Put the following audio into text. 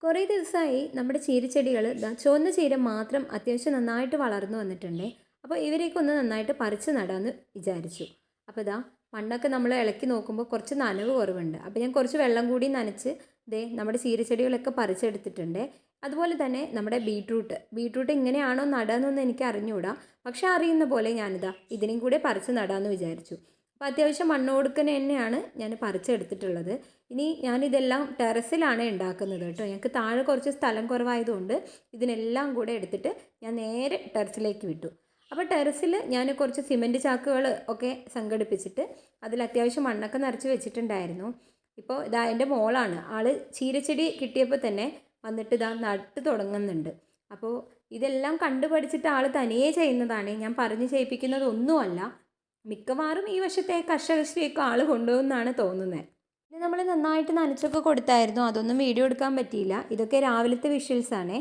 കുറേ ദിവസമായി നമ്മുടെ ചീരച്ചെടികൾ ചുവന്ന ചീര മാത്രം അത്യാവശ്യം നന്നായിട്ട് വളർന്നു വന്നിട്ടുണ്ട്. അപ്പോൾ ഇവരെയൊക്കെ ഒന്ന് നന്നായിട്ട് പറിച്ച് നടാമെന്ന് വിചാരിച്ചു. അപ്പോൾ മണ്ണൊക്കെ നമ്മൾ ഇളക്കി നോക്കുമ്പോൾ കുറച്ച് നനവ് കുറവുണ്ട്. അപ്പോൾ ഞാൻ കുറച്ച് വെള്ളം കൂടി നനച്ച് നമ്മുടെ ചീരച്ചെടികളൊക്കെ പറിച്ചെടുത്തിട്ടുണ്ട്. അതുപോലെ തന്നെ നമ്മുടെ ബീട്രൂട്ട് ഇങ്ങനെയാണോ നടാന്നൊന്നും എനിക്ക് അറിഞ്ഞുകൂടാ. പക്ഷെ അറിയുന്ന പോലെ ഇതിനെയും കൂടെ പറിച്ച് നടാമെന്ന് വിചാരിച്ചു. അപ്പോൾ അത്യാവശ്യം മണ്ണ് കൊടുക്കുന്ന തന്നെയാണ് ഞാൻ പറിച്ചെടുത്തിട്ടുള്ളത്. ഇനി ഞാനിതെല്ലാം ടെറസിലാണ് ഉണ്ടാക്കുന്നത് കേട്ടോ. ഞങ്ങൾക്ക് താഴെ കുറച്ച് സ്ഥലം കുറവായതുകൊണ്ട് ഇതിനെല്ലാം കൂടെ എടുത്തിട്ട് ഞാൻ നേരെ ടെറസിലേക്ക് വിട്ടു. അപ്പോൾ ടെറസിൽ ഞാൻ കുറച്ച് സിമൻറ്റ് ചാക്കുകൾ ഒക്കെ സംഘടിപ്പിച്ചിട്ട് അതിൽ അത്യാവശ്യം മണ്ണൊക്കെ നിറച്ച് വെച്ചിട്ടുണ്ടായിരുന്നു. ഇപ്പോൾ എൻ്റെ മോളാണ് ആൾ ചീരച്ചെടി കിട്ടിയപ്പോൾ തന്നെ വന്നിട്ട് നട്ട് തുടങ്ങുന്നുണ്ട്. അപ്പോൾ ഇതെല്ലാം കണ്ടു പഠിച്ചിട്ട് ആൾ തനിയെ ചെയ്യുന്നതാണ്, ഞാൻ പറഞ്ഞ് ചെയ്യിപ്പിക്കുന്നതൊന്നുമല്ല. മിക്കവാറും ഈ വശത്തെ കർഷകശ്രീയൊക്കെ ആൾ കൊണ്ടുപോകുമെന്നാണ് തോന്നുന്നത്. പിന്നെ നമ്മൾ നന്നായിട്ട് നനച്ചൊക്കെ കൊടുത്തായിരുന്നു, അതൊന്നും വീഡിയോ എടുക്കാൻ പറ്റിയില്ല. ഇതൊക്കെ രാവിലത്തെ വിഷ്വൽസാണേ.